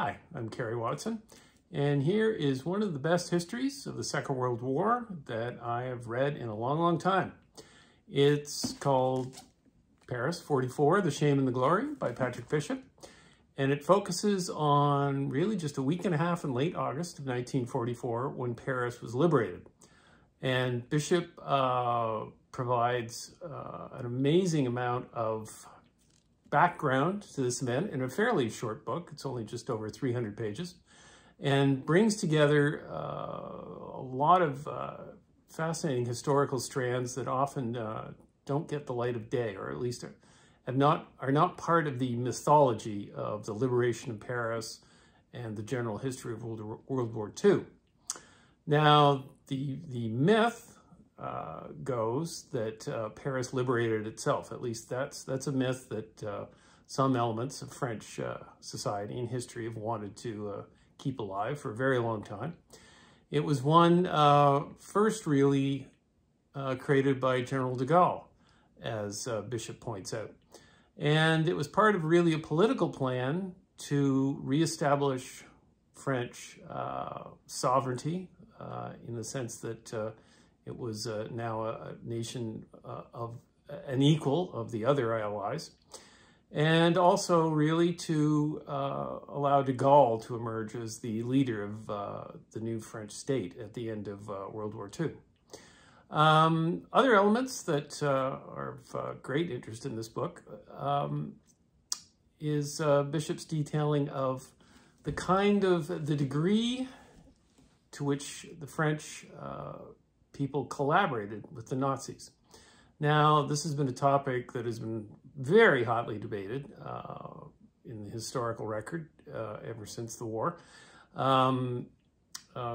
Hi, I'm Kerry Watson, and here is one of the best histories of the Second World War that I have read in a long, long time. It's called Paris 44, The Shame and the Glory by Patrick Bishop, and it focuses on really just a week and a half in late August of 1944 when Paris was liberated. And Bishop provides an amazing amount of background to this event in a fairly short book. It's only just over 300 pages, and brings together a lot of fascinating historical strands that often don't get the light of day, or at least are not part of the mythology of the liberation of Paris and the general history of World War II. Now, the myth goes that Paris liberated itself. At least that's a myth that some elements of French society and history have wanted to keep alive for a very long time. It was one first really created by General de Gaulle, as Bishop points out. And it was part of really a political plan to reestablish French sovereignty in the sense that it was now a nation of an equal of the other allies, and also really to allow de Gaulle to emerge as the leader of the new French state at the end of World War II. Other elements that are of great interest in this book is Bishop's detailing of the degree to which the French people collaborated with the Nazis. Now, this has been a topic that has been very hotly debated in the historical record ever since the war.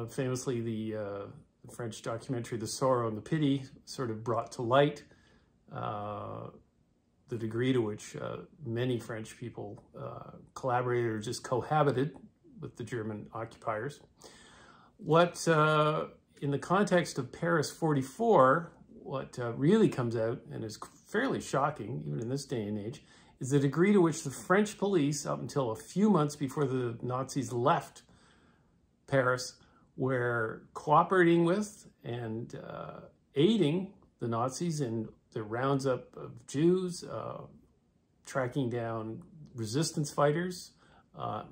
Famously, the French documentary The Sorrow and the Pity sort of brought to light the degree to which many French people collaborated or just cohabited with the German occupiers. What in the context of Paris 44, what really comes out and is fairly shocking, even in this day and age, is the degree to which the French police, up until a few months before the Nazis left Paris, were cooperating with and aiding the Nazis in the rounds up of Jews, tracking down resistance fighters,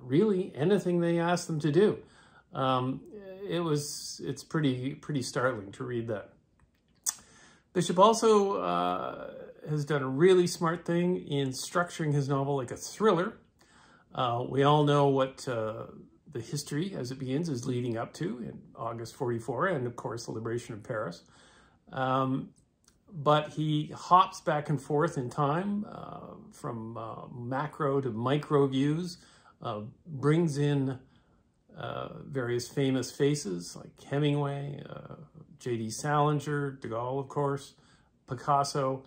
really anything they asked them to do. It's pretty startling to read that. Bishop also has done a really smart thing in structuring his novel like a thriller. We all know what the history as it begins is leading up to in August 44, and of course the liberation of Paris. But he hops back and forth in time from macro to micro views, brings in various famous faces like Hemingway, J.D. Salinger, de Gaulle, of course, Picasso,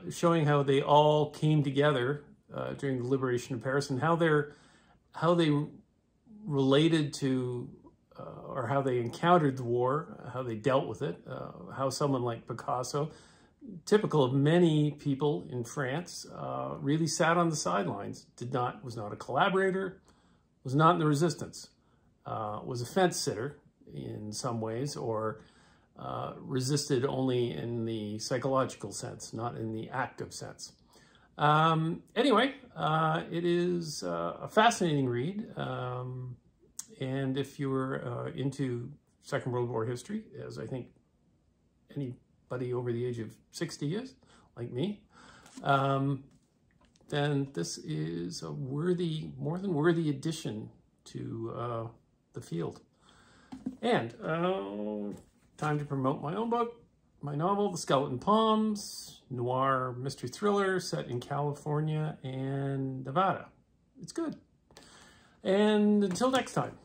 showing how they all came together during the liberation of Paris and how they related to or how they encountered the war, how they dealt with it, how someone like Picasso, typical of many people in France, really sat on the sidelines, was not a collaborator, was not in the resistance, was a fence sitter in some ways, or resisted only in the psychological sense, not in the active sense. Anyway, it is a fascinating read, and if you're into Second World War history, as I think anybody over the age of 60 is, like me, then this is a more than worthy addition to the field. And time to promote my own book, my novel, The Skeleton Palms, noir mystery thriller set in California and Nevada. It's good. And until next time.